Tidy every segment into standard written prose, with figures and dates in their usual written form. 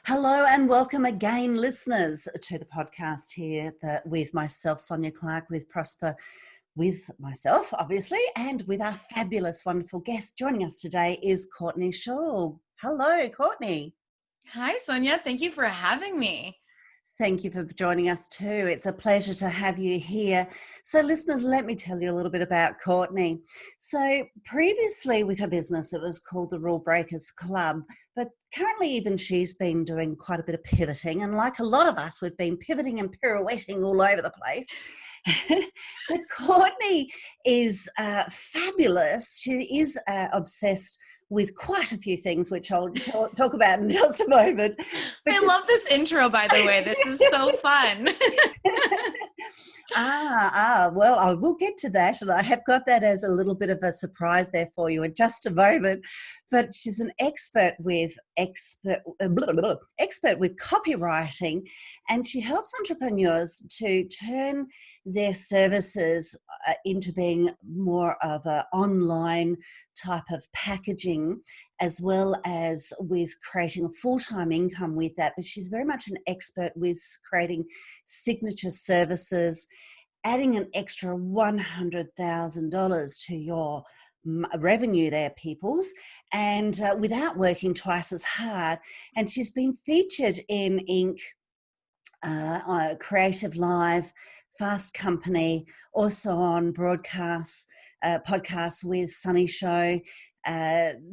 Hello and welcome again, listeners, to the podcast here with myself, Sonia Clark, with Prosper, with myself, obviously, and with our fabulous, wonderful guest. Joining us today is Courtney Chaal. Hello, Courtney. Hi, Sonia. Thank you for having me. Thank you for joining us too. It's a pleasure to have you here. So listeners, let me tell you a little bit about Courtney. So previously with her business, it was called the Rule Breakers Club, but currently even she's been doing quite a bit of pivoting. And like a lot of us, we've been pivoting and pirouetting all over the place. But Courtney is fabulous. She is obsessed with quite a few things, which I'll talk about in just a moment. But I love this intro, by the way. This is so fun. Well, I will get to that, and I have got that as a little bit of a surprise there for you in just a moment. But she's an expert with copywriting, and she helps entrepreneurs to turn their services into being more of an online type of packaging, as well as with creating a full-time income with that. But she's very much an expert with creating signature services, adding an extra $100,000 to your revenue there, peoples, and without working twice as hard. And she's been featured in Inc., CreativeLive, Fast Company, also on broadcasts, podcasts with Sunny Show,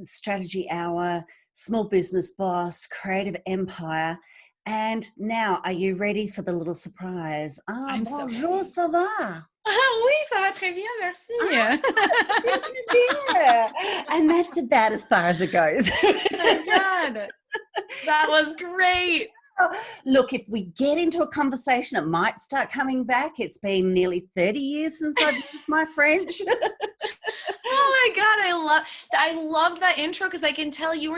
Strategy Hour, Small Business Boss, Creative Empire. And now, are you ready for the little surprise? I'm Bonjour, so ça va? Oui, ça va très bien, merci. Yeah. And that's about as far as it goes. Oh my God. That was great. Look, if we get into a conversation, it might start coming back. It's been nearly 30 years since I've used my French. Oh my God, I loved that intro because I can tell you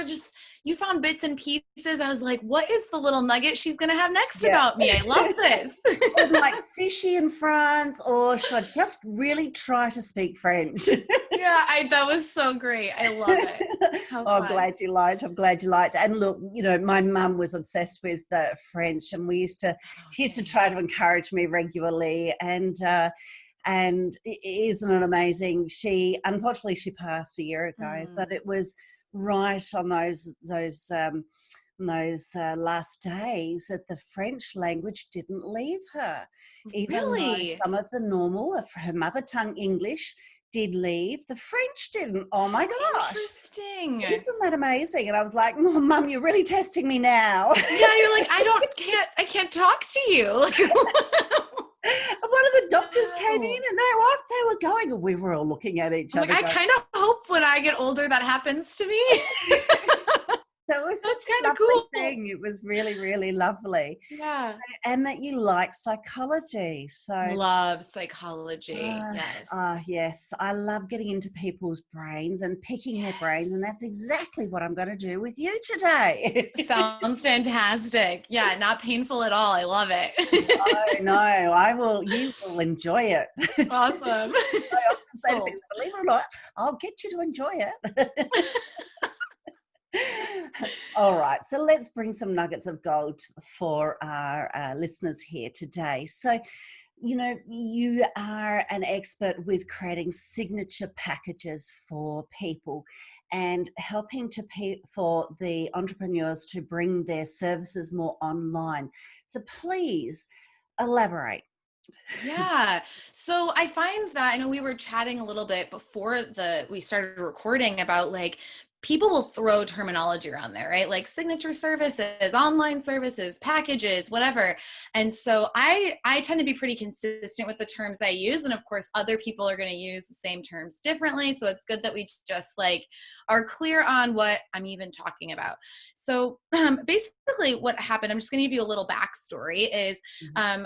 found bits and pieces. I was like, what is the little nugget she's going to have next about me? I love this. Like, is she in France, or should I just really try to speak French? Yeah, that was so great. I love it. How fun. I'm glad you liked. And look, my mum was obsessed with French, and she used to try to encourage me regularly. And isn't it amazing? Unfortunately she passed a year ago, but it was right on those last days that the French language didn't leave her. Even though some of the normal of her mother tongue English did leave, the French didn't. Oh my gosh. Interesting. Isn't that amazing? And I was like, oh, Mum, you're really testing me now. Yeah, you're like, I can't talk to you. One of the doctors came in and they were going, and we were all looking at each other. I kind of hope when I get older that happens to me. That was such a lovely thing. It was really, really lovely. Yeah. And that you like psychology. So love psychology. Yes. Yes. I love getting into people's brains and picking their brains. And that's exactly what I'm going to do with you today. Sounds fantastic. Yeah. Not painful at all. I love it. No. You will enjoy it. Awesome. I often say to people, believe it or not, I'll get you to enjoy it. All right, so let's bring some nuggets of gold for our listeners here today. So, you are an expert with creating signature packages for people and helping for the entrepreneurs to bring their services more online. So please elaborate. Yeah. So I find that, I know we were chatting a little bit before we started recording about people will throw terminology around there, right? Like signature services, online services, packages, whatever. And so I tend to be pretty consistent with the terms I use. And of course, other people are going to use the same terms differently. So it's good that we just are clear on what I'm even talking about. So basically what happened, I'm just going to give you a little backstory, is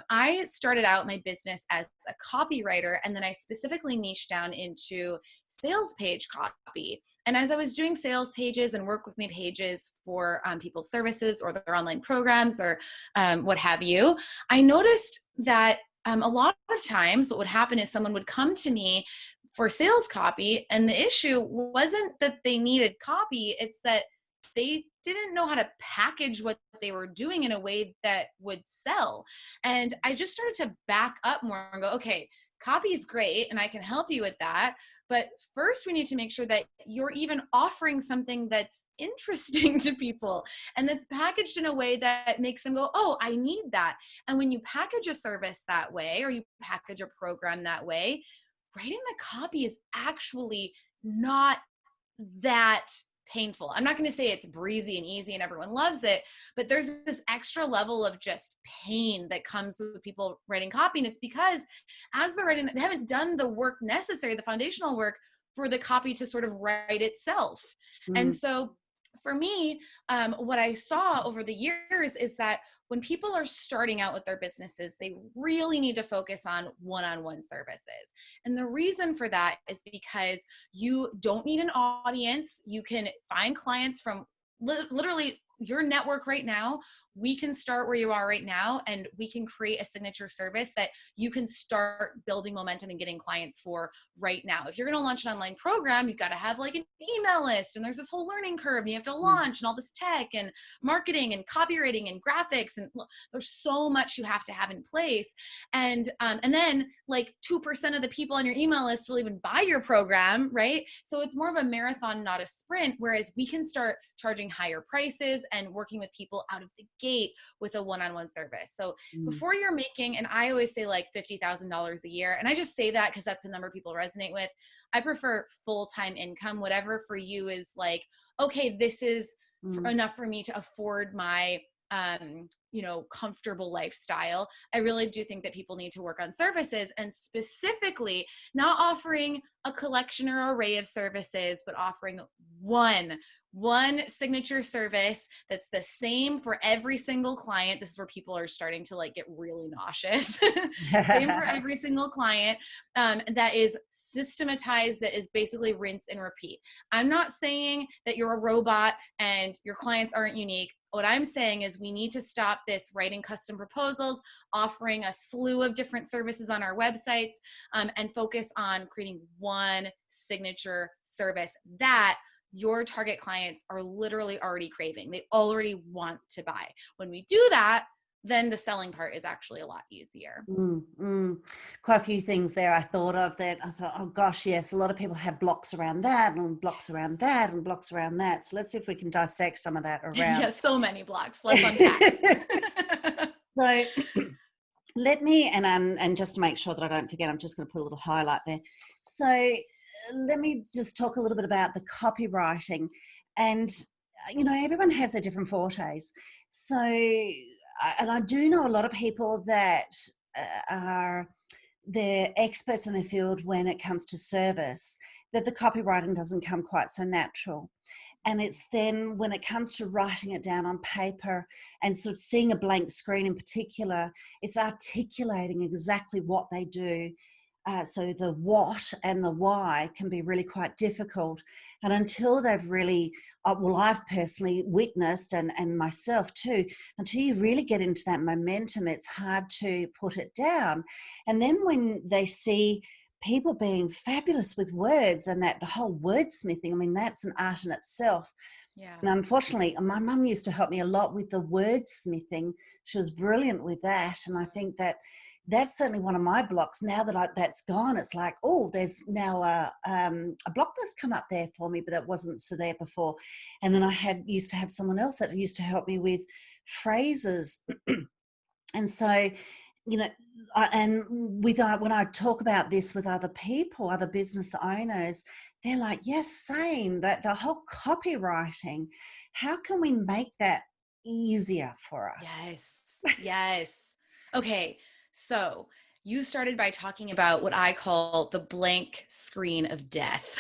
I started out my business as a copywriter, and then I specifically niched down into sales page copy. And as I was doing sales pages and work with me pages for people's services or their online programs or what have you, I noticed that a lot of times what would happen is someone would come to me for sales copy, and the issue wasn't that they needed copy, it's that they didn't know how to package what they were doing in a way that would sell. And I just started to back up more and go, okay, copy is great and I can help you with that. But first we need to make sure that you're even offering something that's interesting to people and that's packaged in a way that makes them go, oh, I need that. And when you package a service that way, or you package a program that way, writing the copy is actually not that painful. I'm not going to say it's breezy and easy and everyone loves it, but there's this extra level of just pain that comes with people writing copy. And it's because as they're writing, they haven't done the work necessary, the foundational work for the copy to sort of write itself. And so for me, what I saw over the years is that when people are starting out with their businesses, they really need to focus on one-on-one services. And the reason for that is because you don't need an audience. You can find clients from literally your network right now. We can start where you are right now, and we can create a signature service that you can start building momentum and getting clients for right now. If you're going to launch an online program, you've got to have like an email list, and there's this whole learning curve, and you have to launch and all this tech and marketing and copywriting and graphics, and there's so much you have to have in place. And then like 2% of the people on your email list will even buy your program, right? So it's more of a marathon, not a sprint, whereas we can start charging higher prices and working with people out of the gate with a one-on-one service. So before you're making, and I always say like $50,000 a year, and I just say that because that's the number people resonate with. I prefer full-time income, whatever for you is like, okay, this is enough for me to afford my comfortable lifestyle. I really do think that people need to work on services, and specifically not offering a collection or array of services, but offering one signature service that's the same for every single client. This is where people are starting to like get really nauseous. Same for every single client, that is systematized, that is basically rinse and repeat. I'm not saying that you're a robot and your clients aren't unique. What I'm saying is we need to stop this writing custom proposals, offering a slew of different services on our websites, and focus on creating one signature service that your target clients are literally already craving. They already want to buy. When we do that, then the selling part is actually a lot easier. Quite a few things there I thought of that. I thought, oh gosh, yes, a lot of people have blocks around that and blocks around that and blocks around that. So let's see if we can dissect some of that around. Yeah, so many blocks. Let's unpack. So let me, and just to make sure that I don't forget, I'm just going to put a little highlight there. So let me just talk a little bit about the copywriting. And, everyone has their different fortes. So, and I do know a lot of people that they're experts in their field when it comes to service, that the copywriting doesn't come quite so natural. And it's then when it comes to writing it down on paper and sort of seeing a blank screen in particular, it's articulating exactly what they do. So the what and the why can be really quite difficult. And until they've really, I've personally witnessed, and myself too, until you really get into that momentum, it's hard to put it down. And then when they see people being fabulous with words and that whole wordsmithing, I mean, that's an art in itself. Yeah. And unfortunately, my mum used to help me a lot with the wordsmithing. She was brilliant with that. And I think that that's certainly one of my blocks. Now that that's gone, it's like, oh, there's now a block that's come up there for me, but that wasn't so there before. And then I used to have someone else that used to help me with phrases. And so, when I talk about this with other people, other business owners, they're like, yes, same, that the whole copywriting, how can we make that easier for us? Yes. Okay. So you started by talking about what I call the blank screen of death.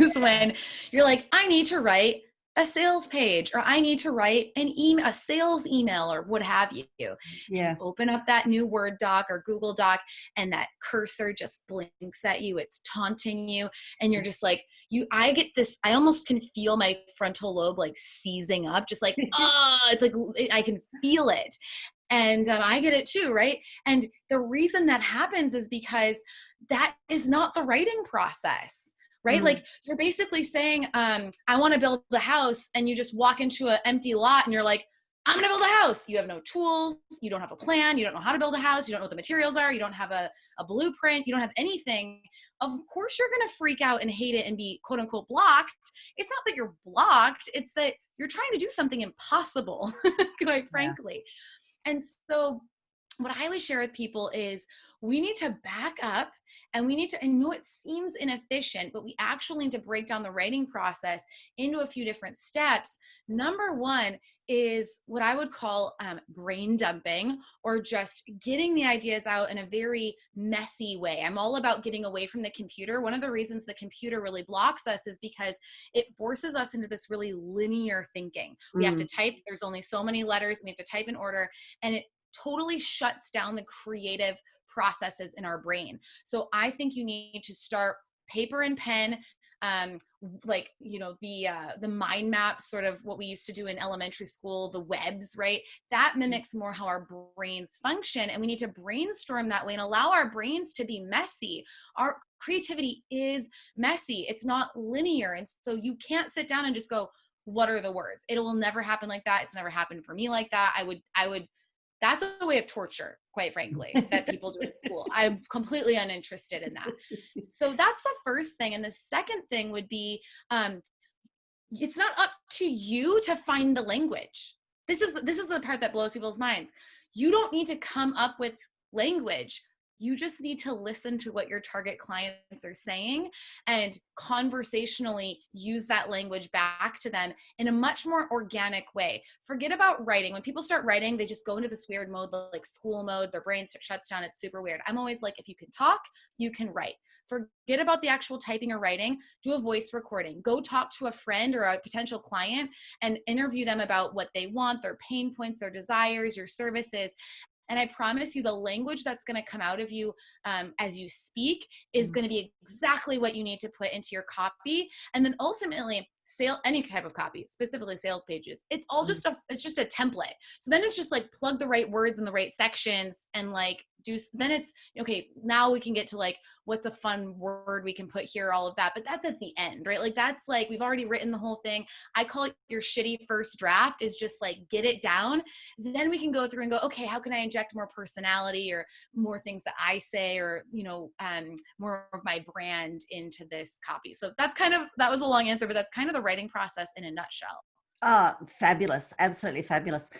Is when you're like, I need to write a sales page, or I need to write a sales email, or what have you. Yeah. And open up that new Word doc or Google Doc, and that cursor just blinks at you. It's taunting you. And you're just like, I get this, I almost can feel my frontal lobe like seizing up, just like, it's like, I can feel it. And I get it too, right? And the reason that happens is because that is not the writing process. right? Like you're basically saying, I want to build a house, and you just walk into an empty lot and you're like, I'm going to build a house. You have no tools. You don't have a plan. You don't know how to build a house. You don't know what the materials are. You don't have a blueprint. You don't have anything. Of course, you're going to freak out and hate it and be quote unquote blocked. It's not that you're blocked. It's that you're trying to do something impossible, quite frankly. And so what I always share with people is we need to back up, and we need to, I know it seems inefficient, but we actually need to break down the writing process into a few different steps. Number one is what I would call brain dumping, or just getting the ideas out in a very messy way. I'm all about getting away from the computer. One of the reasons the computer really blocks us is because it forces us into this really linear thinking. We have to type, there's only so many letters, we have to type in order, and it totally shuts down the creative processes in our brain. So I think you need to start paper and pen, like, you know, the mind maps, sort of what we used to do in elementary school, the webs, right? That mimics more how our brains function. And we need to brainstorm that way and allow our brains to be messy. Our creativity is messy. It's not linear. And so you can't sit down and just go, what are the words? It will never happen like that. It's never happened for me like that. I would that's a way of torture, quite frankly, that people do at school. I'm completely uninterested in that. So that's the first thing. And the second thing would be, it's not up to you to find the language. This is the part that blows people's minds. You don't need to come up with language. You just need to listen to what your target clients are saying and conversationally use that language back to them in a much more organic way. Forget about writing. When people start writing, they just go into this weird mode, like school mode. Their brain shuts down. It's super weird. I'm always like, if you can talk, you can write. Forget about the actual typing or writing. Do a voice recording. Go talk to a friend or a potential client and interview them about what they want, their pain points, their desires, your services. And I promise you, the language that's going to come out of you as you speak is going to be exactly what you need to put into your copy. And then ultimately, any type of copy, specifically sales pages, it's all just it's just a template. So then it's just like plug the right words in the right sections and like then it's okay. Now we can get to like, what's a fun word we can put here, all of that. But that's at the end, right? Like that's like, we've already written the whole thing. I call it your shitty first draft, is just like, get it down. Then we can go through and go, okay, how can I inject more personality or more things that I say, or, you know, more of my brand into this copy. So that was a long answer, but that's kind of the writing process in a nutshell. Fabulous. Absolutely fabulous.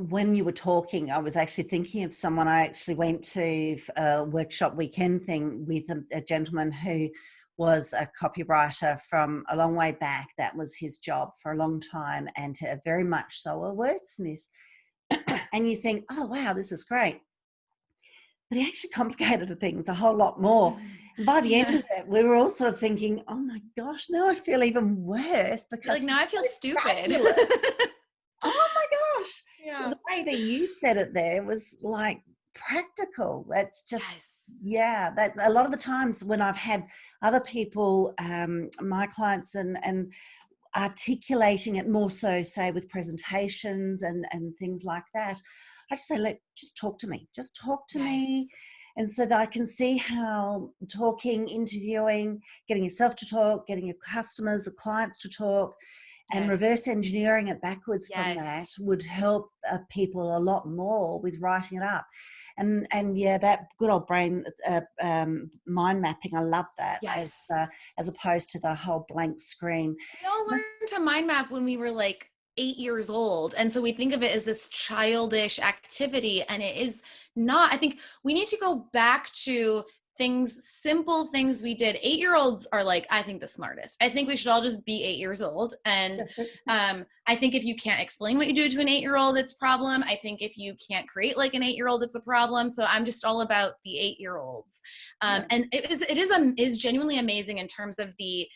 When you were talking, I was actually thinking of someone. I actually went to a workshop weekend thing with a gentleman who was a copywriter from a long way back. That was his job for a long time, and very much so a wordsmith. And you think, oh, wow, this is great. But he actually complicated things a whole lot more. And by the end of it, we were all sort of thinking, oh my gosh, now I feel even worse because like, now I feel stupid. Oh my gosh. Yeah. The way that you said it there was like practical. That's just, that's a lot of the times when I've had other people, my clients and articulating it more so, say with presentations and things like that, I just say, just talk to me. Just talk to me. And so that I can see how talking, interviewing, getting yourself to talk, getting your customers or clients to talk, and reverse engineering it backwards from that would help people a lot more with writing it up. And yeah, that good old brain mind mapping, I love that, as opposed to the whole blank screen. We all learned to mind map when we were like 8 years old. And so we think of it as this childish activity, and it is not. I think we need to go back to simple things we did. 8-year-olds are like, I think, the smartest. I think we should all just be 8 years old. And I think if you can't explain what you do to an 8-year-old, it's a problem. I think if you can't create like an 8-year-old, it's a problem. So I'm just all about the 8-year-olds. And it is genuinely amazing in terms of the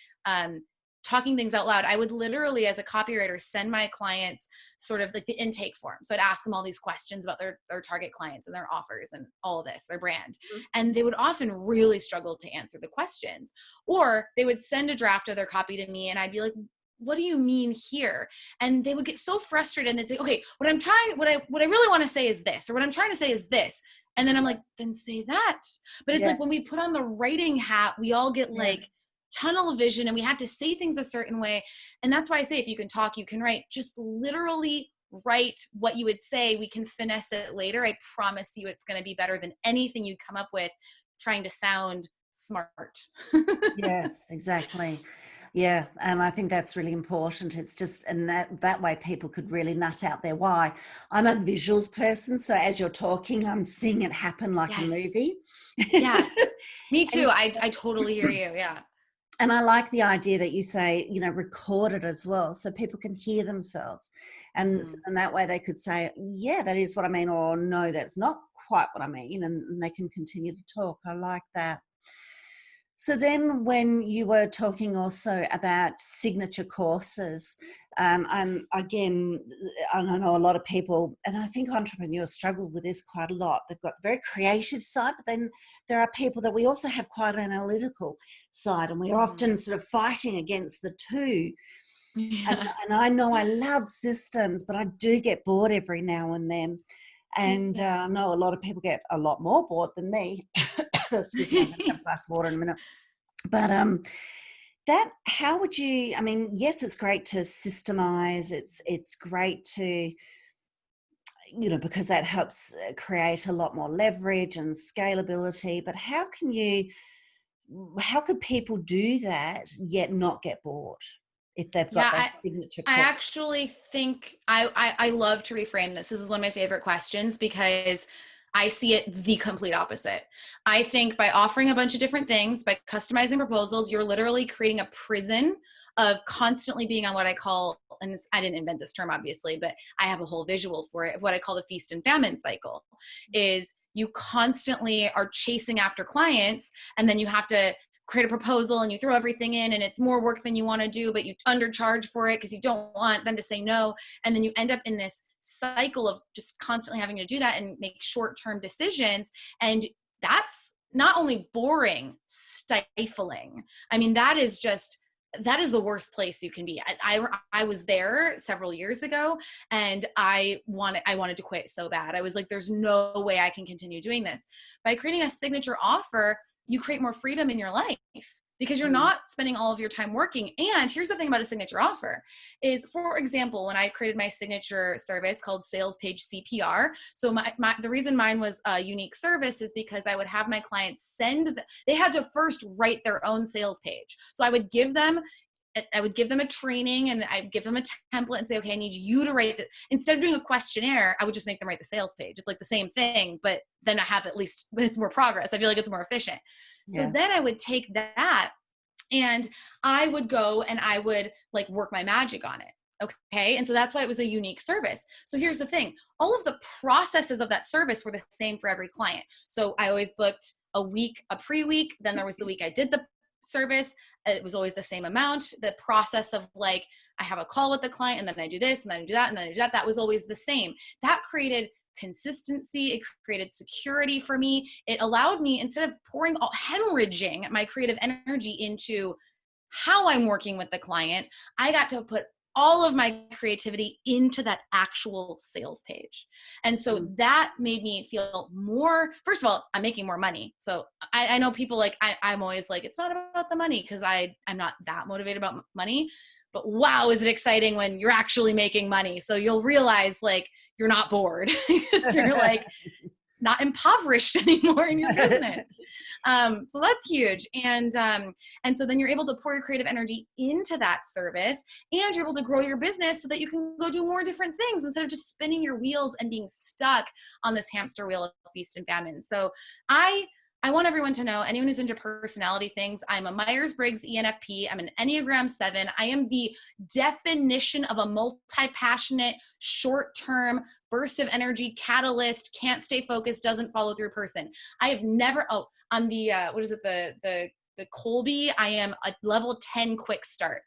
talking things out loud. I would literally, as a copywriter, send my clients sort of like the intake form. So I'd ask them all these questions about their target clients and their offers and all of this, their brand. And they would often really struggle to answer the questions, or they would send a draft of their copy to me and I'd be like, what do you mean here? And they would get so frustrated and they'd say, okay, what I really want to say is this, or what I'm trying to say is this. And then I'm like, then say that. But it's like when we put on the writing hat, we all get like tunnel vision and we have to say things a certain way. And that's why I say, if you can talk, you can write. Just literally write what you would say. We can finesse it later. I promise you it's going to be better than anything you come up with trying to sound smart. Yes, exactly. Yeah, and I think that's really important. It's just, and that way people could really nut out their why. I'm a visuals person, so as you're talking, I'm seeing it happen like a movie. Yeah, me too. And I totally hear you. Yeah. And I like the idea that you say, record it as well so people can hear themselves. And that way they could say, yeah, that is what I mean, or no, that's not quite what I mean. And they can continue to talk. I like that. So then when you were talking also about signature courses, and again, I know a lot of people, and I think entrepreneurs struggle with this quite a lot. They've got the very creative side, but then there are people that we also have quite an analytical side, and we're often sort of fighting against the two. Yeah. And I know I love systems, but I do get bored every now and then. And I know a lot of people get a lot more bored than me. Excuse me, I'm going to have a glass of water in a minute. But how would you, I mean, yes, it's great to systemize. It's great to, because that helps create a lot more leverage and scalability. But how could people do that yet not get bored if they've got that signature I call? actually think I love to reframe this. This is one of my favorite questions because I see it the complete opposite. I think by offering a bunch of different things, by customizing proposals, you're literally creating a prison of constantly being on what I call, and I didn't invent this term obviously, but I have a whole visual for it, of what I call the feast and famine cycle. Is you constantly are chasing after clients, and then you have to create a proposal and you throw everything in and it's more work than you want to do, but you undercharge for it because you don't want them to say no. And then you end up in this cycle of just constantly having to do that and make short-term decisions. And that's not only boring, stifling. I mean, that is the worst place you can be. I was there several years ago and I wanted to quit so bad. I was like, there's no way I can continue doing this. By creating a signature offer, you create more freedom in your life because you're not spending all of your time working. And here's the thing about a signature offer is, for example, when I created my signature service called Sales Page CPR. So the reason mine was a unique service is because I would have my clients they had to first write their own sales page. So I would give them a training and I'd give them a template and say, okay, I need you to write instead of doing a questionnaire, I would just make them write the sales page. It's like the same thing, but then I have it's more progress. I feel like it's more efficient. So then I would take that and I would go and I would like work my magic on it. Okay. And so that's why it was a unique service. So here's the thing. All of the processes of that service were the same for every client. So I always booked a pre-week. Then there was the week I did the service. It was always the same amount. The process of like, I have a call with the client and then I do this and then I do that and then I do that. That was always the same. That created consistency. It created security for me. It allowed me, instead of hemorrhaging my creative energy into how I'm working with the client, I got to put all of my creativity into that actual sales page. And so that made me feel more, first of all, I'm making more money. So I know people like, I'm always like, it's not about the money because I'm not that motivated about money. But wow, is it exciting when you're actually making money. So you'll realize like you're not bored because you're like not impoverished anymore in your business. So that's huge. And so then you're able to pour your creative energy into that service and you're able to grow your business so that you can go do more different things instead of just spinning your wheels and being stuck on this hamster wheel of feast and famine. So I want everyone to know, anyone who's into personality things, I'm a Myers-Briggs ENFP. I'm an Enneagram 7. I am the definition of a multi-passionate, short-term, burst of energy, catalyst, can't stay focused, doesn't follow through person. I have never, on the, the Kolbe, I am a level 10 quick start.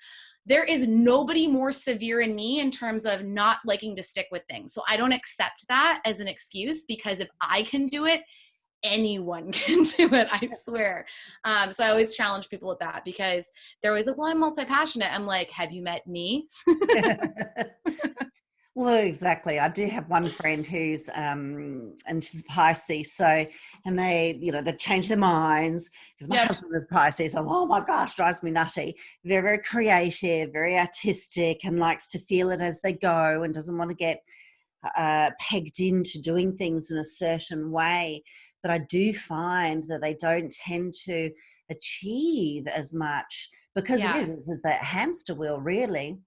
There is nobody more severe in me in terms of not liking to stick with things. So I don't accept that as an excuse, because if I can do it, anyone can do it, I swear. So I always challenge people with that, because they're always like, well, I'm multi-passionate. I'm like, have you met me? Well, Well, exactly. I do have one friend who's, and she's Pisces. So, and they, they change their minds because my Yep. husband is Pisces. I'm, oh my gosh, drives me nutty. Very, very creative, very artistic, and likes to feel it as they go and doesn't want to get pegged into doing things in a certain way. But I do find that they don't tend to achieve as much because Yeah. it's that hamster wheel, really.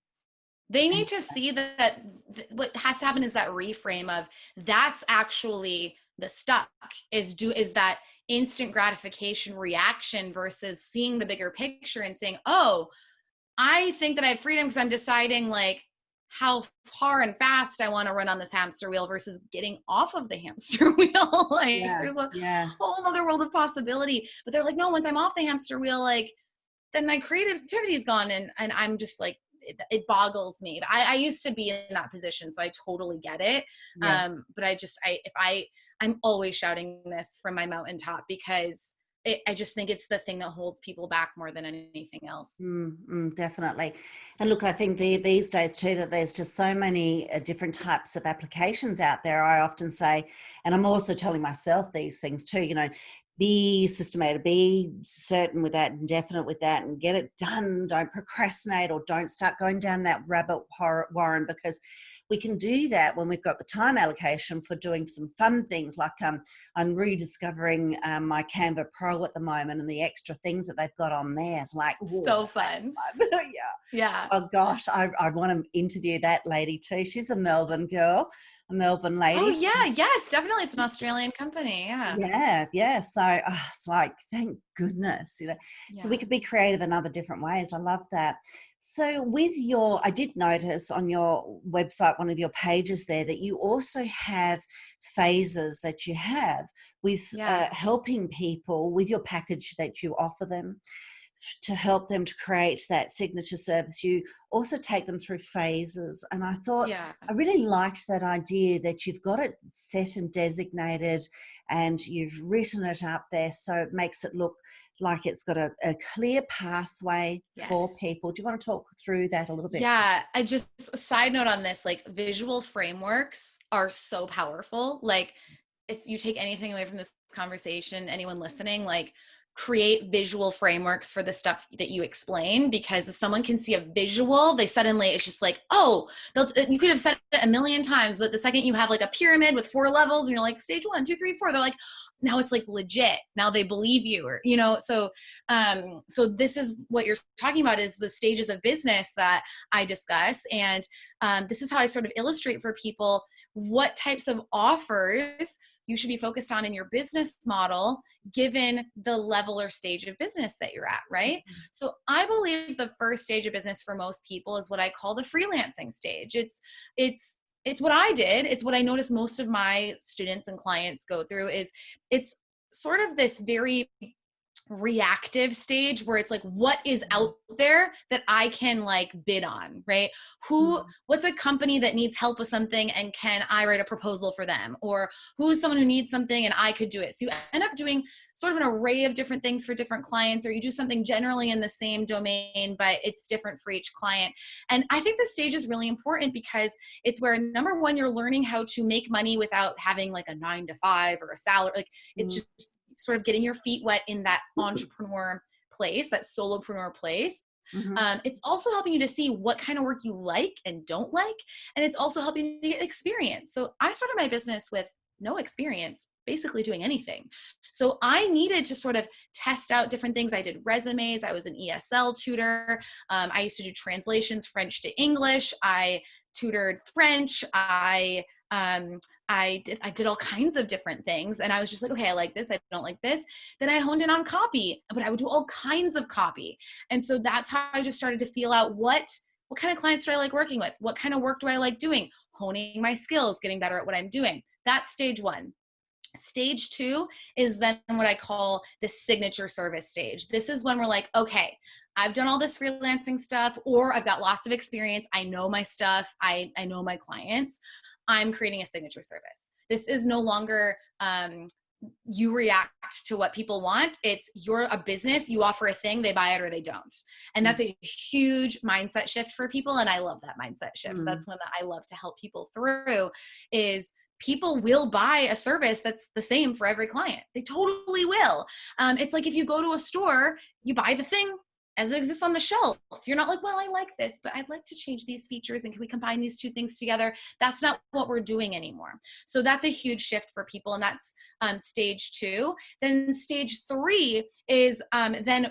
They need to see that what has to happen is that reframe of that's actually the stuck is that instant gratification reaction versus seeing the bigger picture and saying, oh, I think that I have freedom because I'm deciding like how far and fast I want to run on this hamster wheel versus getting off of the hamster wheel. Like Yeah, there's a yeah. whole other world of possibility. But they're like, no, once I'm off the hamster wheel, like then my creativity is gone. And I'm just like, it boggles me. I used to be in that position, so I totally get it. Yeah. But I'm always shouting this from my mountaintop because I just think it's the thing that holds people back more than anything else. Definitely. And look, I think these days too, that there's just so many different types of applications out there. I often say, and I'm also telling myself these things too, be systematic, be certain with that and definite with that and get it done. Don't procrastinate or don't start going down that rabbit warren, because we can do that when we've got the time allocation for doing some fun things like I'm rediscovering my Canva Pro at the moment, and the extra things that they've got on there. It's like, oh, So fun. yeah. Yeah. Oh gosh, I want to interview that lady too. She's a Melbourne girl, a Melbourne Oh lady. yeah. Yes, definitely. It's an Australian company. Yeah. Yeah, yeah. So it's like, thank goodness, So we Yeah. could be creative in other different ways. I love that. So I did notice on your website, one of your pages there, that you also have phases that you have with Yeah. helping people with your package that you offer them to help them to create that signature service. You also take them through phases. And I thought, Yeah. I really liked that idea that you've got it set and designated and you've written it up there so it makes it look like it's got a clear pathway for Yes. people. Do you want to talk through that a little bit? Yeah, I just a side note on this, like visual frameworks are so powerful. Like if you take anything away from this conversation, anyone listening, like create visual frameworks for the stuff that you explain, because if someone can see a visual, they suddenly, it's just like, oh, you could have said it a million times, but the second you have like a pyramid with 4 levels and you're like stage 1, 2, 3, 4, they're like, now it's like legit. Now they believe you, or, so this is what you're talking about is the stages of business that I discuss. And this is how I sort of illustrate for people what types of offers you should be focused on in your business model, given the level or stage of business that you're at, right? So I believe the first stage of business for most people is what I call the freelancing stage. It's what I did. It's what I noticed most of my students and clients go through is it's sort of this very reactive stage where it's like, what is out there that I can like bid on, right? What's a company that needs help with something and can I write a proposal for them? Or who's someone who needs something and I could do it? So you end up doing sort of an array of different things for different clients, or you do something generally in the same domain, but it's different for each client. And I think this stage is really important because it's where, number one, you're learning how to make money without having like a 9 to 5 or a salary. Like it's just sort of getting your feet wet in that entrepreneur place, that solopreneur place. It's also helping you to see what kind of work you like and don't like. And it's also helping you to get experience. So I started my business with no experience, basically doing anything. So I needed to sort of test out different things. I did resumes. I was an ESL tutor. I used to do translations, French to English. I tutored French. I did all kinds of different things. And I was just like, okay, I like this. I don't like this. Then I honed in on copy, but I would do all kinds of copy. And so that's how I just started to feel out what kind of clients do I like working with? What kind of work do I like doing? Honing my skills, getting better at what I'm doing. That's stage 1. Stage 2 is then what I call the signature service stage. This is when we're like, okay, I've done all this freelancing stuff, or I've got lots of experience. I know my stuff. I know my clients. I'm creating a signature service. This is no longer you react to what people want. It's you're a business, you offer a thing, they buy it or they don't. And that's a huge mindset shift for people. And I love that mindset shift. That's one that I love to help people through is people will buy a service that's the same for every client. They totally will. It's like if you go to a store, you buy the thing as it exists on the shelf. You're not like, well, I like this, but I'd like to change these features. And can we combine these two things together? That's not what we're doing anymore. So that's a huge shift for people. And that's stage 2. Then stage 3 is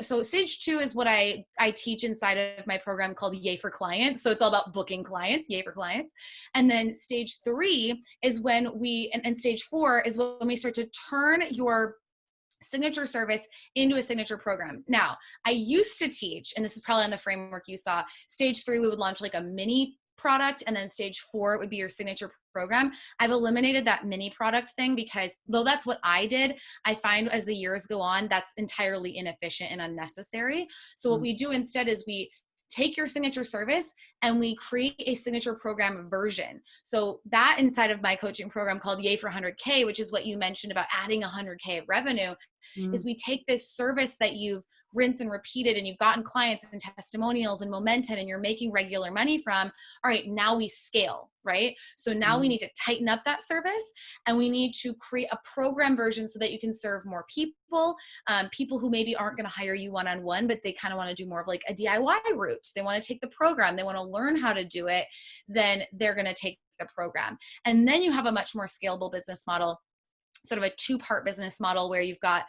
so stage 2 is what I teach inside of my program called Yay for Clients. So it's all about booking clients, Yay for Clients. And then stage 3 is when and stage 4 is when we start to turn your signature service into a signature program. Now, I used to teach, and this is probably on the framework you saw, stage 3, we would launch like a mini product, and then stage 4, it would be your signature program. I've eliminated that mini product thing because though that's what I did, I find as the years go on, that's entirely inefficient and unnecessary. So what we do instead is we take your signature service and we create a signature program version. So that inside of my coaching program called Yay for 100K, which is what you mentioned about adding 100K of revenue, is we take this service that you've rinsed and repeated and you've gotten clients and testimonials and momentum and you're making regular money from. All right, now we scale, right? So now we need to tighten up that service and we need to create a program version so that you can serve more people, people who maybe aren't going to hire you one-on-one, but they kind of want to do more of like a DIY route. They want to take the program. They want to learn how to do it. Then they're going to take the program. And then you have a much more scalable business model, sort of a 2-part business model where you've got,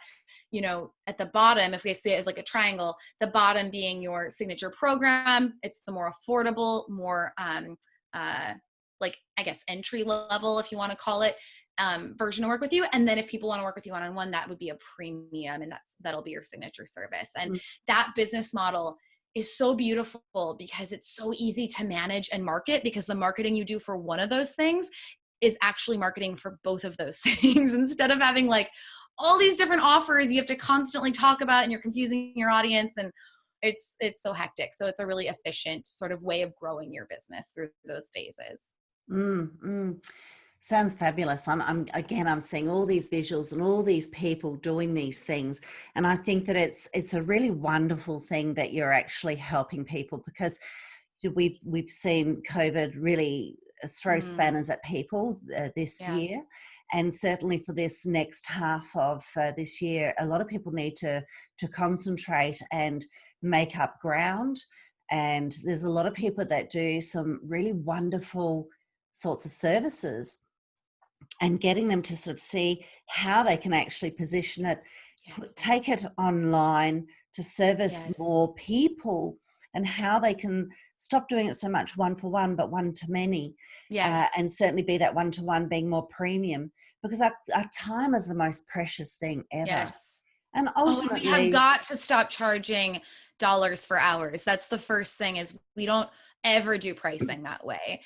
at the bottom, if we see it as like a triangle, the bottom being your signature program. It's the more affordable, more like, I guess, entry level, if you want to call it, version to work with you. And then if people want to work with you one-on-one, that would be a premium, and that'll be your signature service. And that business model is so beautiful because it's so easy to manage and market, because the marketing you do for one of those things is actually marketing for both of those things. Instead of having like all these different offers you have to constantly talk about and you're confusing your audience, and it's so hectic. So it's a really efficient sort of way of growing your business through those phases. Sounds fabulous. I'm seeing all these visuals and all these people doing these things, and I think that it's a really wonderful thing that you're actually helping people, because we've seen COVID really throw spanners at people this year, and certainly for this next half of this year, a lot of people need to concentrate and make up ground. And there's a lot of people that do some really wonderful sorts of services, and getting them to sort of see how they can actually position it, take it online to service more people, and how they can stop doing it so much one-for-one, but one-to-many. And certainly be that one-to-one being more premium, because our time is the most precious thing ever. And ultimately, we have got to stop charging dollars for hours. That's the first thing, is we don't ever do pricing that way.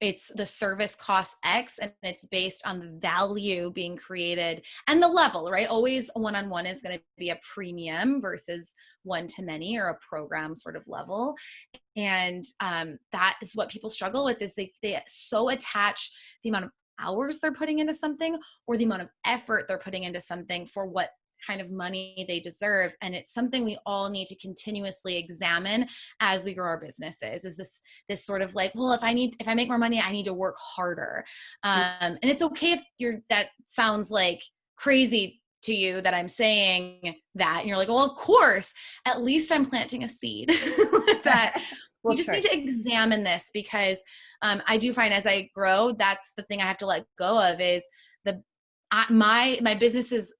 It's the service costs X, and it's based on the value being created and the level, right? Always one-on-one is going to be a premium versus one-to-many or a program sort of level. And that is what people struggle with, is they so attach the amount of hours they're putting into something or the amount of effort they're putting into something for what kind of money they deserve. And it's something we all need to continuously examine as we grow our businesses, is this sort of like, well, if I make more money, I need to work harder. And it's okay if that sounds like crazy to you that I'm saying that, and you're like, well, of course, at least I'm planting a seed that we just need to examine this, because I do find as I grow, that's the thing I have to let go of, is my business's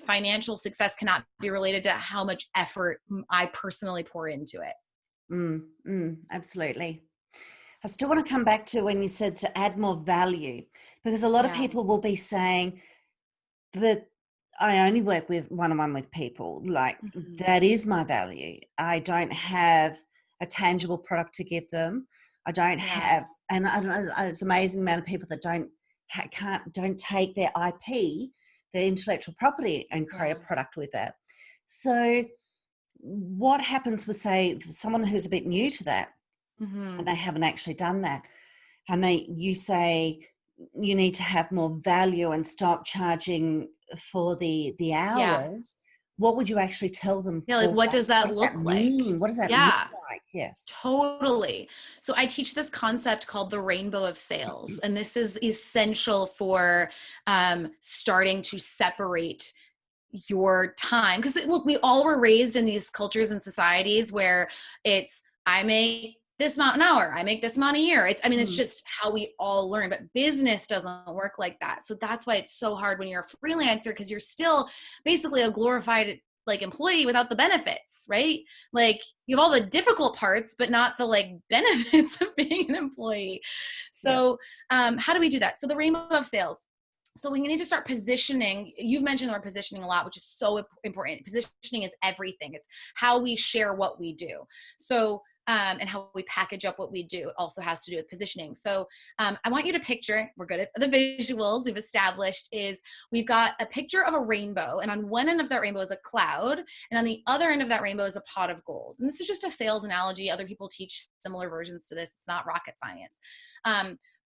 financial success cannot be related to how much effort I personally pour into it. Absolutely. I still want to come back to when you said to add more value, because a lot of people will be saying, but I only work with one-on-one with people. Like, that is my value. I don't have a tangible product to give them. I don't have, and it's an amazing amount of people that don't take their IP, their intellectual property, and create a product with that. So what happens with, say, someone who's a bit new to that, and they haven't actually done that, and you say, you need to have more value and stop charging for the Yeah. hours, what would you actually tell them Yeah. Like, for what that? does What that does that look like? mean? What does that look Yeah. like? Yes. Totally. So I teach this concept called the rainbow of sales. And this is essential for starting to separate your time. Because look, we all were raised in these cultures and societies where it's, I make this amount an hour, I make this amount a year. It's just how we all learn, but business doesn't work like that. So that's why it's so hard when you're a freelancer, because you're still basically a glorified like employee without the benefits, right? Like you have all the difficult parts, but not the like benefits of being an employee. Yeah. So how do we do that? So the rainbow of sales. So we need to start positioning. You've mentioned the word positioning a lot, which is so important. Positioning is everything. It's how we share what we do. So, and how we package up what we do also has to do with positioning. So I want you to picture, we're good at the visuals we've established, is we've got a picture of a rainbow, and on one end of that rainbow is a cloud, and on the other end of that rainbow is a pot of gold. And this is just a sales analogy. Other people teach similar versions to this. It's not rocket science.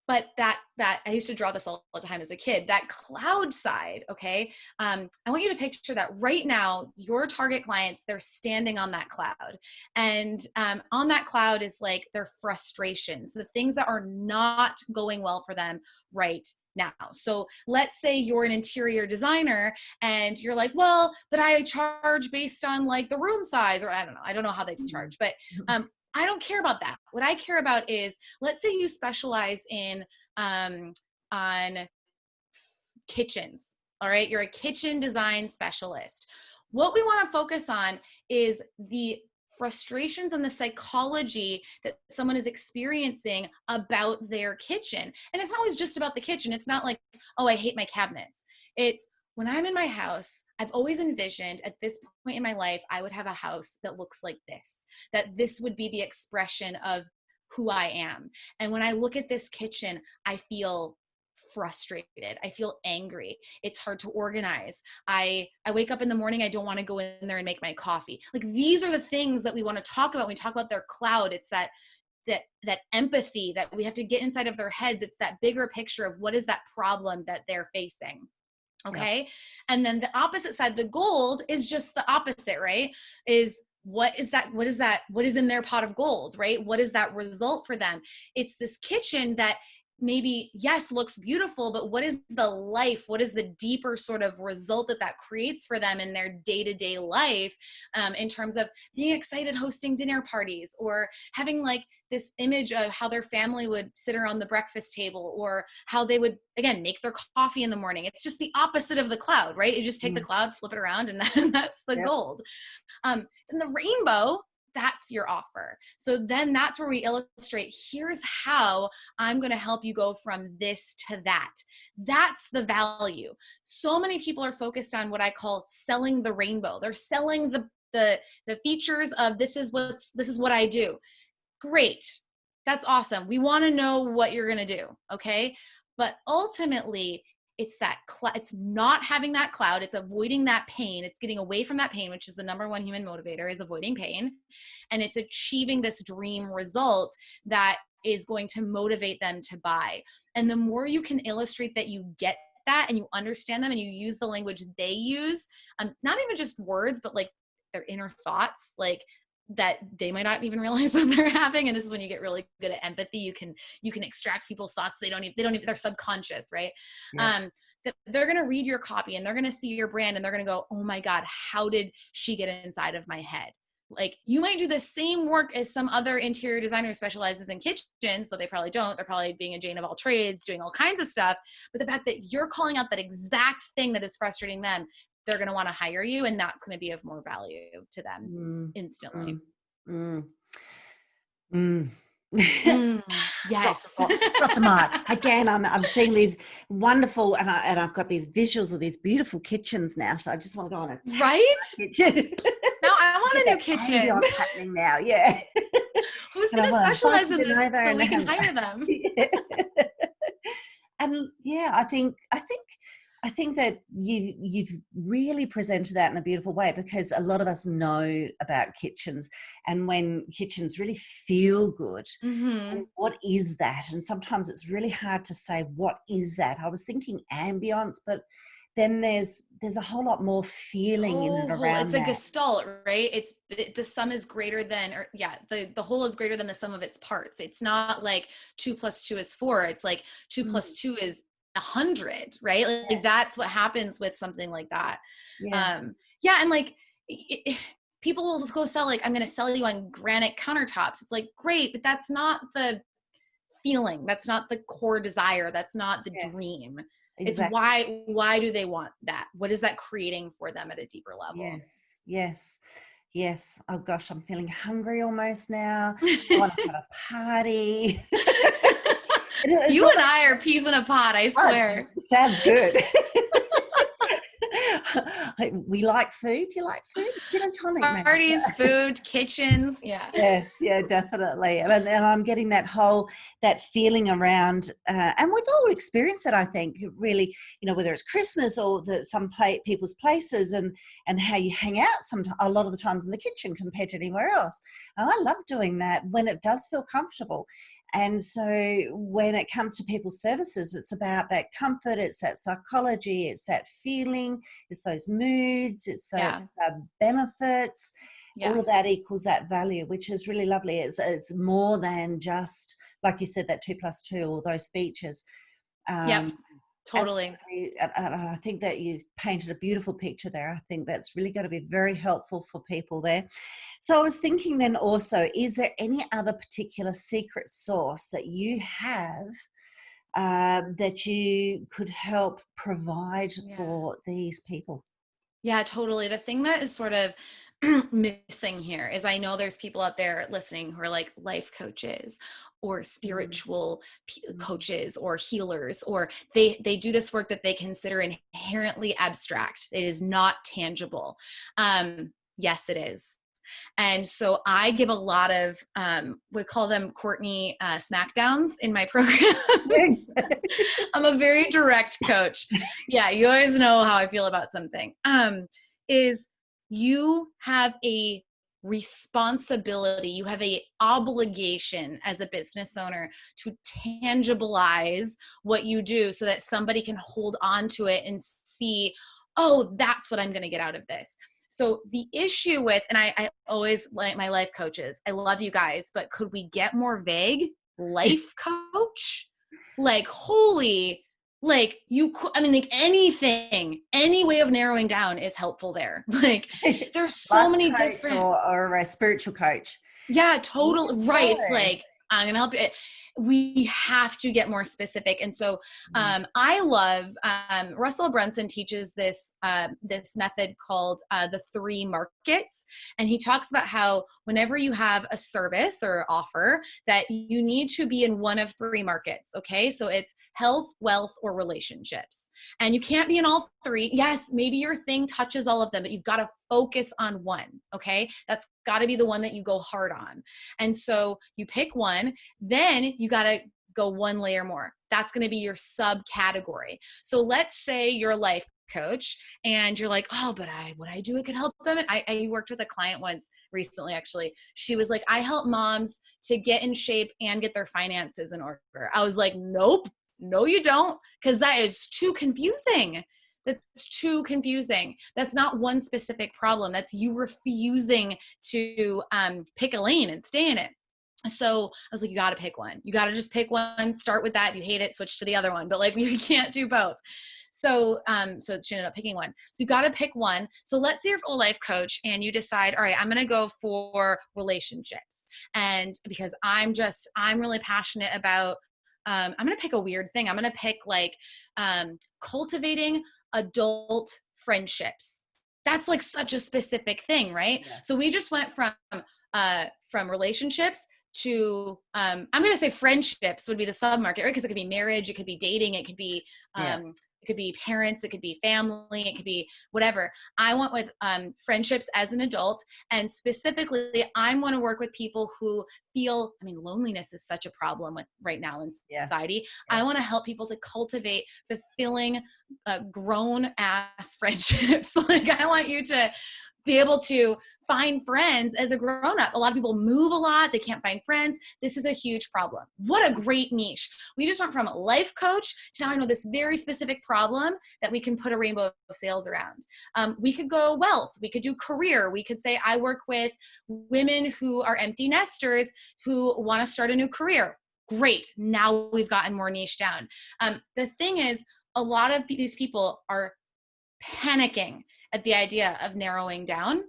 But that I used to draw this all the time as a kid, that cloud side, okay? I want you to picture that right now, your target clients, they're standing on that cloud. And on that cloud is like their frustrations, the things that are not going well for them right now. So let's say you're an interior designer and you're like, well, but I charge based on like the room size, or I don't know how they charge, but I don't care about that. What I care about is, let's say you specialize in on kitchens. All right. You're a kitchen design specialist. What we want to focus on is the frustrations and the psychology that someone is experiencing about their kitchen. And it's not always just about the kitchen. It's not like, oh, I hate my cabinets. It's, when I'm in my house, I've always envisioned at this point in my life, I would have a house that looks like this, that this would be the expression of who I am. And when I look at this kitchen, I feel frustrated. I feel angry. It's hard to organize. I wake up in the morning, I don't want to go in there and make my coffee. Like, these are the things that we want to talk about when we talk about their cloud. It's that empathy that we have to get inside of their heads. It's that bigger picture of what is that problem that they're facing. Okay. Yep. And then the opposite side, the gold, is just the opposite, right? Is what is in their pot of gold, right? What is that result for them? It's this kitchen that maybe, yes, looks beautiful, but what is the life? What is the deeper sort of result that creates for them in their day-to-day life, in terms of being excited hosting dinner parties, or having like this image of how their family would sit around the breakfast table, or how they would, again, make their coffee in the morning. It's just the opposite of the cloud, right? You just take the cloud, flip it around, and that's the gold. And the rainbow, that's your offer. So then that's where we illustrate, here's how I'm going to help you go from this to that. That's the value. So many people are focused on what I call selling the rainbow. They're selling the features of this is what I do. Great. That's awesome. We want to know what you're going to do. Okay. But ultimately, it's it's not having that cloud. It's avoiding that pain. It's getting away from that pain, which is the number one human motivator, is avoiding pain. And it's achieving this dream result that is going to motivate them to buy. And the more you can illustrate that you get that and you understand them and you use the language they use, not even just words, but like their inner thoughts, like that they might not even realize that they're having. And this is when you get really good at empathy. You can extract people's thoughts. They don't even, they're subconscious, right? Yeah. That they're going to read your copy and they're going to see your brand and they're going to go, oh my God, how did she get inside of my head? Like, you might do the same work as some other interior designer who specializes in kitchens, though they probably don't. They're probably being a Jane of all trades, doing all kinds of stuff. But the fact that you're calling out that exact thing that is frustrating them, they're going to want to hire you, and that's going to be of more value to them instantly. Yes. Drop the mic. Again, I'm seeing these wonderful, and I've got these visuals of these beautiful kitchens now. So I just want to go on a right kitchen. Now I want a new kitchen. What's happening now? Yeah. Who's going to specialize in this so we can hire them? Yeah. And yeah, I think I think that you've really presented that in a beautiful way, because a lot of us know about kitchens, and when kitchens really feel good, Mm-hmm. and what is that? And sometimes it's really hard to say, what is that? I was thinking ambience, but then there's a whole lot more feeling in and It's around a that. gestalt, right? The sum is greater than, or yeah, the whole is greater than the sum of its parts. It's not like 2 + 2 is 4. It's like two Mm, plus two is 100, right? Like yes, that's what happens with something like that. yes, Yeah, and like people will just go sell, like, I'm going to sell you on granite countertops. It's like, great, but that's not the feeling. That's not the core desire. That's not the yes, dream. It's exactly. why do they want that? What is that creating for them at a deeper level? Yes, yes, yes. Oh gosh, I'm feeling hungry almost now. I want to have a party. And it's You and almost, I are peas in a pod, I oh, swear. sounds good. We like food. Do you like food? Gin and tonic, maybe. Parties, food, kitchens. Yeah. Yes, yeah, definitely. And I'm getting that feeling around, and we've all experienced that, I think, really, whether it's Christmas or some people's places, and how you hang out a lot of the times in the kitchen compared to anywhere else. And I love doing that when it does feel comfortable. And so when it comes to people's services, it's about that comfort, it's that psychology, it's that feeling, it's those moods, it's the Yeah. benefits. All Yeah. of that equals that value, which is really lovely. It's more than just, like you said, that 2 + 2 or those features. Yep. Um, Totally. Absolutely. And I think that you painted a beautiful picture there. I think that's really going to be very helpful for people there. So I was thinking then also, is there any other particular secret sauce that you have, that you could help provide Yeah. for these people? Yeah, totally. The thing that is sort of missing here is, I know there's people out there listening who are like life coaches or Mm, spiritual mm. coaches or healers, or they do this work that they consider inherently abstract. It is not tangible. Yes, it is. And so I give a lot of, we call them Courtney smackdowns in my programs. I'm a very direct coach. Yeah, you always know how I feel about something. Is you have a responsibility, you have a obligation as a business owner to tangibilize what you do so that somebody can hold on to it and see, oh, that's what I'm going to get out of this. So the issue with, and I always like my life coaches, I love you guys, but could we get more vague? Life coach? Like, holy, like you could, I mean, like anything, any way of narrowing down is helpful there. Like there's so Life many coach different, or a spiritual coach. yeah, Yeah, totally right. It's sure. like, I'm gonna help you. We have to get more specific. And so Mm, I love, Russell Brunson teaches this method called the 3 markets. And he talks about how whenever you have a service or offer, that you need to be in one of 3 markets. Okay. So it's health, wealth, or relationships. And you can't be in all 3. Yes, maybe your thing touches all of them, but you've got to focus on one. Okay. That's got to be the one that you go hard on. And so you pick one, then you got to go one layer more. That's going to be your subcategory. So let's say you're a life coach and you're like, oh, but what I do, it could help them. And I worked with a client once recently, actually. She was like, I help moms to get in shape and get their finances in order. I was like, nope, no, you don't, because that is too confusing. That's too confusing. That's not one specific problem. That's you refusing to pick a lane and stay in it. So I was like, you got to pick one. You got to just pick one, start with that. If you hate it, switch to the other one, but like you can't do both. So, so she ended up picking one. So you got to pick one. So let's say you're a life coach and you decide, all right, I'm going to go for relationships. And because I'm really passionate about, I'm going to pick a weird thing. I'm going to pick like, cultivating adult friendships. That's like such a specific thing, right? yeah. So we just went from relationships to I'm going to say friendships would be the submarket, right? Because it could be marriage, it could be dating, it could be Yeah. It could be parents, it could be family, it could be whatever. I want with friendships as an adult, and specifically, I want to work with people who feel, I mean, loneliness is such a problem with right now in society. I want to help people to cultivate fulfilling grown ass friendships. Like, I want you to be able to find friends as a grown-up. A lot of people move a lot. They can't find friends. This is a huge problem. What a great niche. We just went from a life coach to now I know this very specific problem that we can put a rainbow of sales around. We could go wealth. We could do career. We could say I work with women who are empty nesters who want to start a new career. Great. Now we've gotten more niche down. The thing is, a lot of these people are panicking at the idea of narrowing down.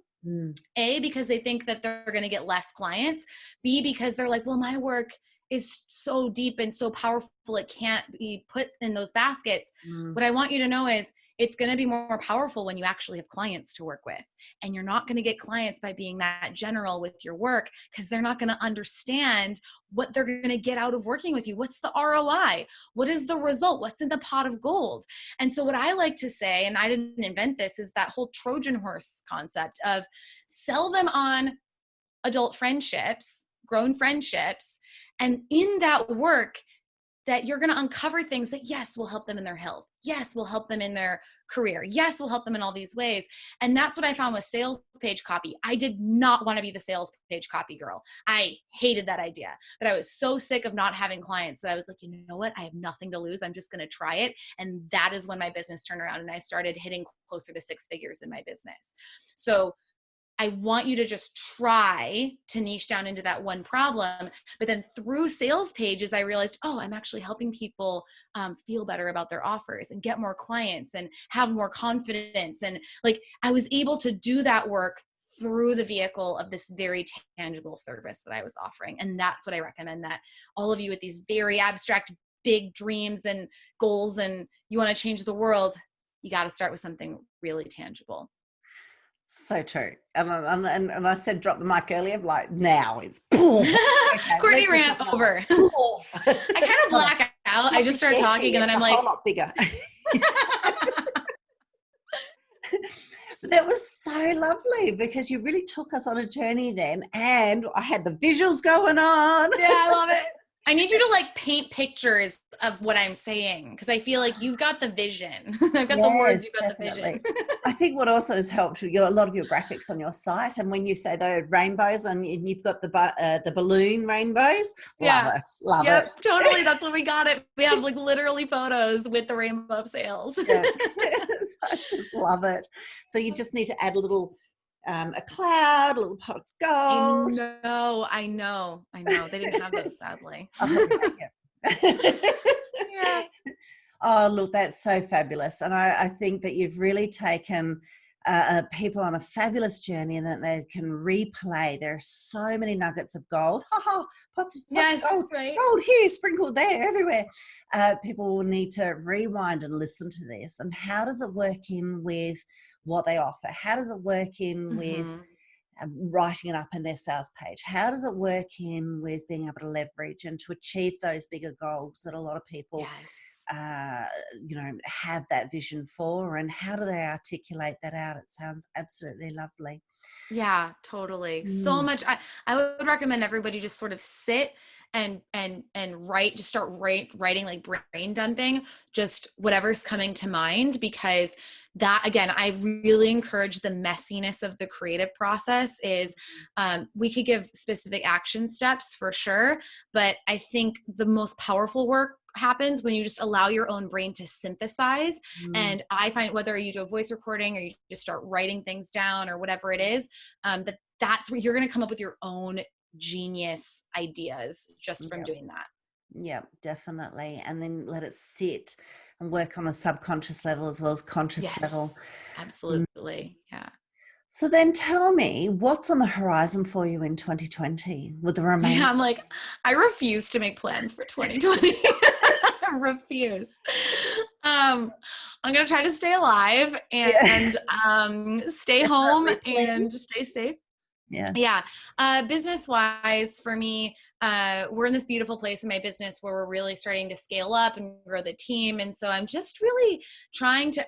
A, because they think that they're going to get less clients. B, because they're like, well, my work is so deep and so powerful, it can't be put in those baskets. What I want you to know is it's going to be more powerful when you actually have clients to work with. And you're not going to get clients by being that general with your work, because they're not going to understand what they're going to get out of working with you. What's the ROI? What is the result? What's in the pot of gold? And so what I like to say, and I didn't invent this, is that whole Trojan horse concept of sell them on adult friendships, grown friendships. And in that work, that you're going to uncover things that, yes, will help them in their health. Yes, will help them in their career. Yes, will help them in all these ways. And that's what I found with sales page copy. I did not want to be the sales page copy girl. I hated that idea, but I was so sick of not having clients that I was like, you know what? I have nothing to lose. I'm just going to try it. And that is when my business turned around and I started hitting closer to 6 figures in my business. So I want you to just try to niche down into that one problem. But then through sales pages, I realized, oh, I'm actually helping people feel better about their offers and get more clients and have more confidence. And like, I was able to do that work through the vehicle of this very tangible service that I was offering. And that's what I recommend, that all of you with these very abstract, big dreams and goals, and you want to change the world, you got to start with something really tangible. So true. And I said drop the mic earlier, like now it's okay, Courtney ran over. I kind of black out. I just start talking and then I'm like, a lot bigger. But that was so lovely, because you really took us on a journey then, and I had the visuals going on. Yeah, I love it. I need you to like paint pictures of what I'm saying, because I feel like you've got the vision. I've got the words, you've got definitely the vision. I think what also has helped a lot of your graphics on your site, and when you say the rainbows and you've got the balloon rainbows, love it. Totally. That's when we got it. We have like literally photos with the rainbow of sales. Yeah. I just love it. So you just need to add a little a cloud, a little pot of gold. I know. They didn't have those, sadly. Yeah. Oh, look, that's so fabulous. And I think that you've really taken people on a fabulous journey, and that they can replay. There are so many nuggets of gold. Pots of gold, right. Gold here, sprinkled there, everywhere. People will need to rewind and listen to this. And how does it work in with what they offer? How does it work in with writing it up in their sales page? How does it work in with being able to leverage and to achieve those bigger goals that a lot of people have that vision for? And how do they articulate that out? It sounds absolutely lovely. Yeah, totally. So much. I would recommend everybody just sort of sit and write, just start writing, like brain dumping, just whatever's coming to mind, because that, again, I really encourage the messiness of the creative process. Is we could give specific action steps for sure, but I think the most powerful work happens when you just allow your own brain to synthesize. And I find, whether you do a voice recording or you just start writing things down or whatever it is, that's where you're going to come up with your own genius ideas just from doing that. Yeah, definitely. And then let it sit and work on a subconscious level as well as conscious level. Absolutely. Yeah. So then tell me, what's on the horizon for you in 2020 with the remaining? Yeah, I'm like, I refuse to make plans for 2020. I refuse. I'm going to try to stay alive and stay home and stay safe. Yes. Yeah. Business wise, for me, we're in this beautiful place in my business where we're really starting to scale up and grow the team. And so I'm just really trying to,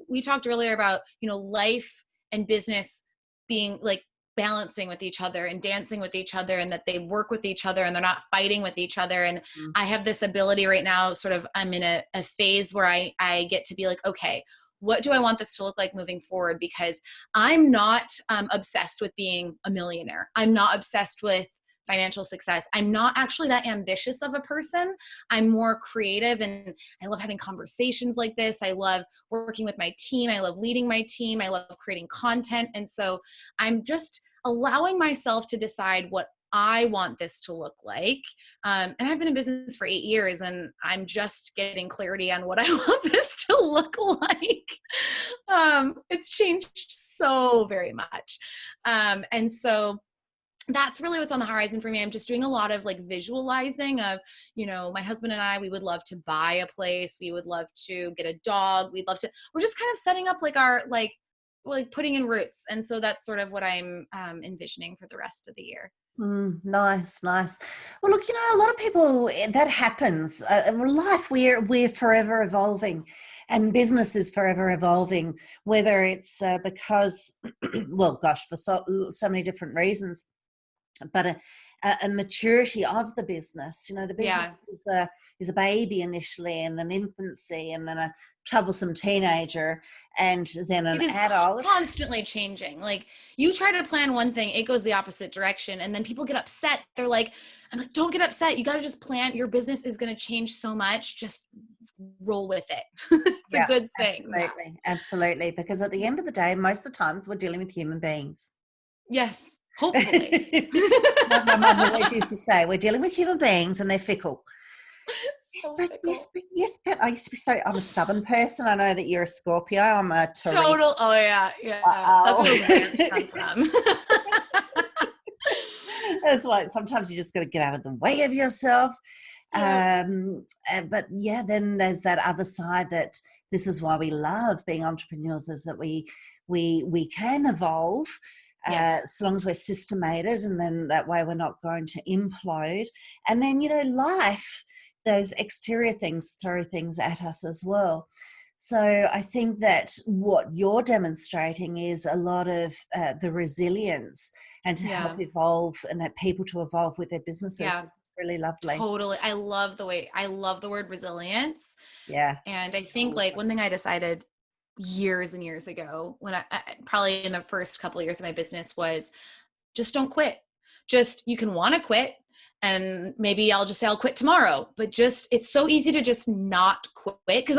we talked earlier about, life and business being like balancing with each other and dancing with each other, and that they work with each other and they're not fighting with each other. And I have this ability right now, sort of, I'm in a phase where I get to be like, okay, what do I want this to look like moving forward? Because I'm not obsessed with being a millionaire. I'm not obsessed with financial success. I'm not actually that ambitious of a person. I'm more creative, and I love having conversations like this. I love working with my team. I love leading my team. I love creating content. And so I'm just allowing myself to decide what I want this to look like. And I've been in business for 8 years, and I'm just getting clarity on what I want this to look like. It's changed so very much. And so that's really what's on the horizon for me. I'm just doing a lot of like visualizing of, my husband and I, we would love to buy a place. We would love to get a dog. We're just kind of setting up like our, like putting in roots. And so that's sort of what I'm envisioning for the rest of the year. Nice. Well, look, a lot of people, that happens. Life, we're forever evolving, and business is forever evolving, whether it's because, well, gosh, for so many different reasons, but a maturity of the business. The business is a baby initially, and an infancy, and then a troublesome teenager, and then an adult. Constantly changing. Like, you try to plan one thing, it goes the opposite direction, and then people get upset. They're like, I'm like, don't get upset. You got to just plan. Your business is going to change so much. Just roll with it. It's a good thing. Absolutely. Because at the end of the day, most of the times we're dealing with human beings. Yes. Hopefully. My mum always used to say, we're dealing with human beings and they're fickle. Yes, but I used to be I'm a stubborn person. I know that you're a Scorpio. I'm a Taurus. Total. Oh yeah. That's where romance comes from. It's like sometimes you just got to get out of the way of yourself. Yeah. But yeah, then there's that other side, that this is why we love being entrepreneurs, is that we can evolve. Yes. As long as we're systemated, and then that way we're not going to implode. And then, life, those exterior things throw things at us as well. So I think that what you're demonstrating is a lot of the resilience, and to help evolve, and have people to evolve with their businesses. Yeah. Really lovely. Totally. I love the word resilience. Yeah. And I think like one thing I decided years and years ago, when I probably in the first couple of years of my business, was just don't quit. Just, you can want to quit, and maybe I'll just say I'll quit tomorrow, but it's so easy to just not quit, because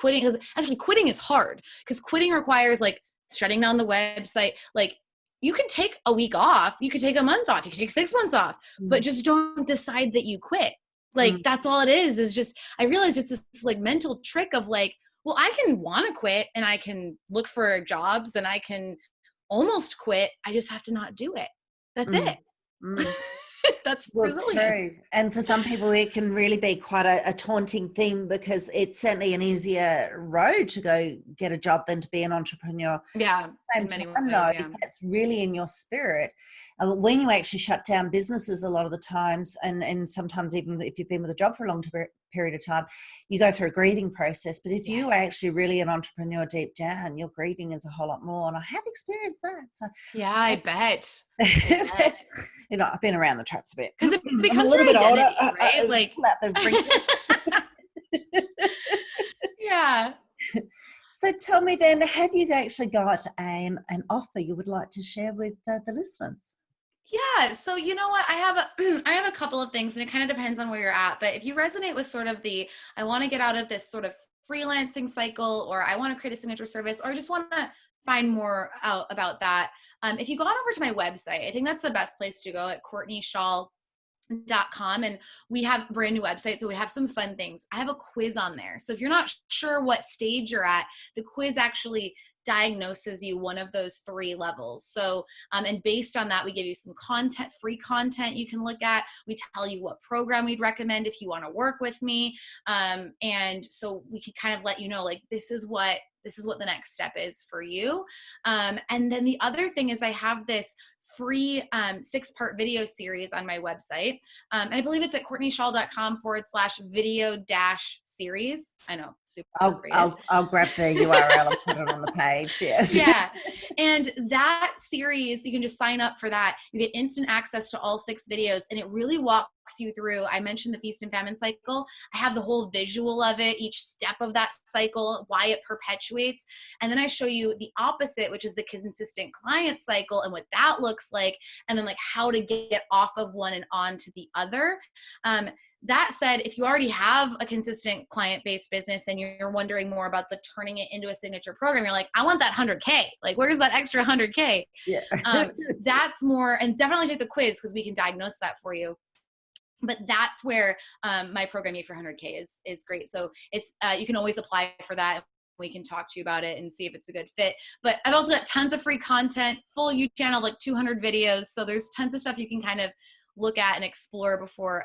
because actually quitting is hard, because quitting requires like shutting down the website. Like, you can take a week off, you could take a month off, you could take 6 months off, but just don't decide that you quit. Like, that's all it is just, I realized it's this like mental trick of like, well, I can want to quit, and I can look for jobs, and I can almost quit. I just have to not do it. That's it. That's resilience. True. And for some people, it can really be quite a taunting thing, because it's certainly an easier road to go get a job than to be an entrepreneur. Yeah. Same time, though, if that's really in your spirit, when you actually shut down businesses, a lot of the times, and sometimes even if you've been with a job for a long period of time, you go through a grieving process. But if you are actually really an entrepreneur deep down, your grieving is a whole lot more. And I have experienced that. So yeah, I bet. I've been around the traps a bit, because it becomes a little bit older, right? Like, yeah. So tell me then, have you actually got an offer you would like to share with the listeners? Yeah. So you know what? I have a couple of things, and it kind of depends on where you're at. But if you resonate with sort of I want to get out of this sort of freelancing cycle, or I want to create a signature service, or I just want to find more out about that. If you go on over to my website, I think that's the best place to go, at CourtneyChaal.com, and we have a brand new website, so we have some fun things. I have a quiz on there, so if you're not sure what stage you're at, the quiz actually diagnoses you one of those 3 levels. So and based on that, we give you some free content you can look at. We tell you what program we'd recommend if you want to work with me, and so we can kind of let you know, like, this is what the next step is for you. And then the other thing is, I have this free 6-part video series on my website. And I believe it's at courtneychaal.com/video-series. I know, super creative. I'll grab the URL and put it on the page. Yes. Yeah. And that series, you can just sign up for that. You get instant access to all 6 videos, and it really walks you through. I mentioned the feast and famine cycle. I have the whole visual of it, each step of that cycle, why it perpetuates. And then I show you the opposite, which is the consistent client cycle and what that looks like. And then like how to get off of one and onto the other. That said, if you already have a consistent client-based business and you're wondering more about the turning it into a signature program, you're like, I want that 100K. Like, where's that extra 100K? Yeah. That's more, and definitely take the quiz because we can diagnose that for you. But that's where my program for 100K is great. So it's you can always apply for that. We can talk to you about it and see if it's a good fit. But I've also got tons of free content, full YouTube channel, like 200 videos. So there's tons of stuff you can kind of look at and explore before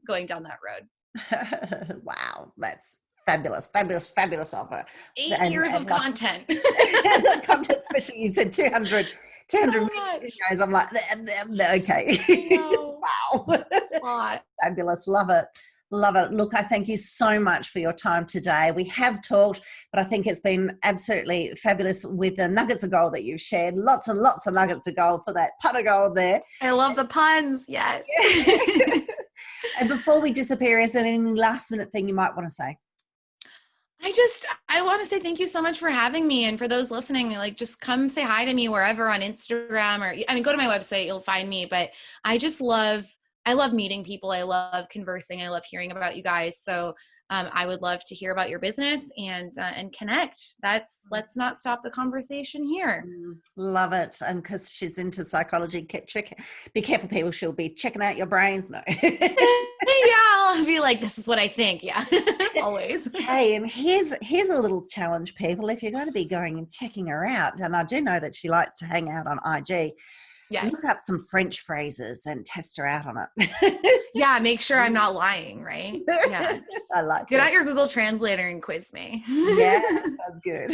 going down that road. Wow, that's fabulous offer. 8 years of content. Content, especially you said 200 videos. I'm like, okay. Wow. Fabulous. Love it. Look, I thank you so much for your time today. We have talked, but I think it's been absolutely fabulous with the nuggets of gold that you've shared. Lots and lots of nuggets of gold for that pot of gold there. I love the puns. Yes. And before we disappear, is there any last minute thing you might want to say? I want to say thank you so much for having me. And for those listening, like, just come say hi to me wherever on Instagram or, go to my website, you'll find me. But I love meeting people. I love conversing. I love hearing about you guys. So I would love to hear about your business and connect. Let's not stop the conversation here. Love it. And because she's into psychology, be careful, people. She'll be checking out your brains. No. Yeah, I'll be like, this is what I think. Yeah, always. Hey, and here's a little challenge, people. If you're going to be going and checking her out, and I do know that she likes to hang out on IG. Yes. Look up some French phrases and test her out on it. Yeah, make sure I'm not lying, right? Yeah. I like it. Get out your Google Translator and quiz me. Yeah, sounds good.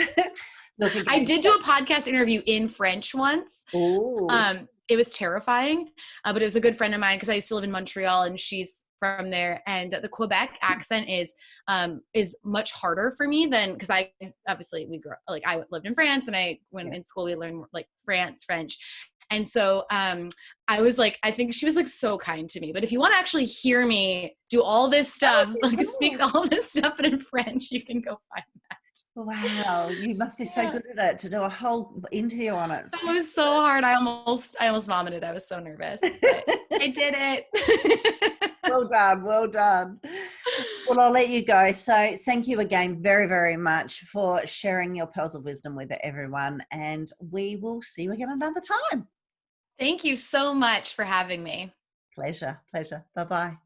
I did do a podcast interview in French once. Ooh. It was terrifying, but it was a good friend of mine because I used to live in Montreal and she's from there. And the Quebec accent is much harder for me than, because I lived in France and I went in school, we learned like French. And so I was like, I think she was like so kind to me. But if you want to actually hear me do all this stuff, speak all this stuff in French, you can go find that. Wow, you must be so good at it to do a whole interview on it. That was so hard. I almost vomited. I was so nervous, but I did it. Well done. Well, I'll let you go. So thank you again very, very much for sharing your pearls of wisdom with everyone. And we will see you again another time. Thank you so much for having me. Pleasure. Bye-bye.